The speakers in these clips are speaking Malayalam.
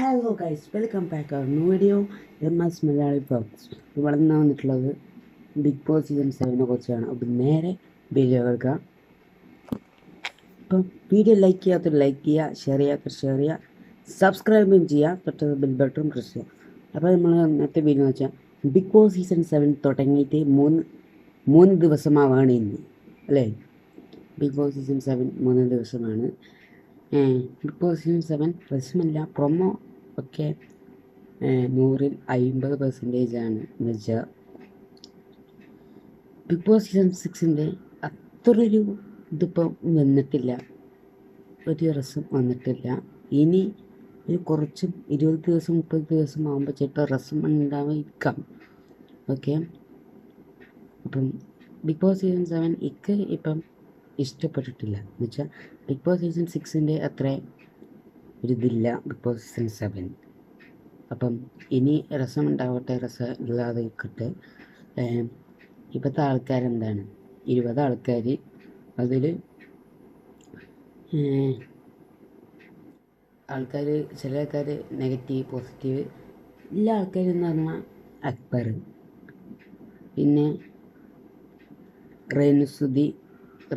Hello guys, welcome back our new video S Malayali vlogs. ഇവിടെ നിന്ന് വന്നിട്ടുള്ളത് ബിഗ് ബോസ് സീസൺ 7 കുറിച്ചാണ്. അപ്പം നേരെ വീഡിയോ കേൾക്കാം. അപ്പം വീഡിയോ ലൈക്ക് ചെയ്യാത്തൊരു ലൈക്ക് ചെയ്യുക, ഷെയർ ചെയ്യാത്തൊരു ഷെയർ ചെയ്യുക, സബ്സ്ക്രൈബും ചെയ്യുക, തൊട്ടത് ബെൽ ബട്ടൺ പ്രസ് ചെയ്യുക. അപ്പോൾ നമ്മൾ ഇന്നത്തെ വീഡിയോ എന്ന് വെച്ചാൽ ബിഗ് ബോസ് സീസൺ 7 തുടങ്ങിയിട്ട് മൂന്ന് ദിവസമാവാണ് ഇന്ന്, അല്ലേ? ബിഗ് ബോസ് സീസൺ 7 3 ദിവസമാണ്. ബിഗ് ബോസ് സീസൺ 7 രസമല്ല, പ്രൊമോ ഒക്കെ 100-ൽ 50% ആണ് എന്ന് വെച്ചാൽ ബിഗ് ബോസ് സീസൺ 6ൻ്റെ അത്രയൊരു ഇതിപ്പോൾ വന്നിട്ടില്ല, ഒരു രസം വന്നിട്ടില്ല. ഇനി ഒരു കുറച്ചും 20 ദിവസം 30 ദിവസം ആകുമ്പോൾ ചിലപ്പോൾ രസം ഉണ്ടായിരിക്കാം. ഓക്കെ, അപ്പം ബിഗ് ബോസ് സീസൺ 7 ഇപ്പം ഇഷ്ടപ്പെട്ടിട്ടില്ല എന്ന് വെച്ചാൽ ബിഗ് ബോസ് സീസൺ 6ൻ്റെ അത്ര ഒരിതില്ല ബിഗ് ബോസ് സീസൺ 7. അപ്പം ഇനി രസമുണ്ടാവട്ടെ, രസം ഇല്ലാതെ കിട്ടെ. ഇപ്പോഴത്തെ ആൾക്കാരെന്താണ് 20 ആൾക്കാർ, അതിൽ ചില ആൾക്കാർ നെഗറ്റീവ് പോസിറ്റീവ്. എല്ലാ ആൾക്കാരെന്ന് പറഞ്ഞാൽ അക്ബർ, പിന്നെ റേണുസുതി,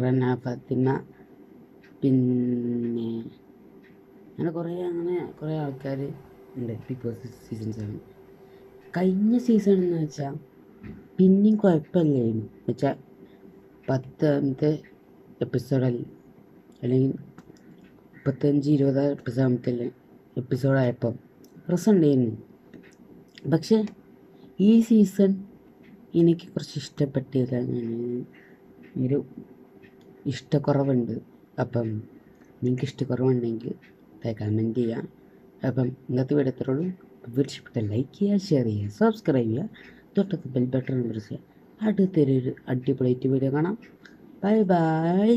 റന ഫാത്തിമ, പിന്നെ അങ്ങനെ കുറേ ആൾക്കാർ ഉണ്ട് ബിഗ് ബോസ് സീസൺ 7. കഴിഞ്ഞ സീസൺ എന്ന് വെച്ചാൽ പിന്നെയും കുഴപ്പമില്ലായിരുന്നു. എന്ന് വെച്ചാൽ 10ാമത്തെ എപ്പിസോഡല്ല, അല്ലെങ്കിൽ 35-20 എപ്പിസോഡായപ്പോൾ രസമുണ്ടായിരുന്നു. പക്ഷേ ഈ സീസൺ എനിക്ക് കുറച്ച് ഇഷ്ടപ്പെട്ടില്ല. ഒരു ഇഷ്ടക്കുറവുണ്ട്. അപ്പം നിങ്ങൾക്ക് ഇഷ്ടക്കുറവുണ്ടെങ്കിൽ കമൻറ്റ് ചെയ്യാം. അപ്പം ഇന്നത്തെ വീഡിയോ ഇത്രയുള്ളൂ. വീഡിയോ ഇഷ്ടപ്പെട്ടാൽ ലൈക്ക് ചെയ്യുക, ഷെയർ ചെയ്യുക, സബ്സ്ക്രൈബ് ചെയ്യുക, തൊട്ടടുത്ത് ബെൽ ബട്ടൺ പ്രസ് ചെയ്യുക. അടുത്തൊരു അടിപൊളി വീഡിയോ കാണാം. Bye bye.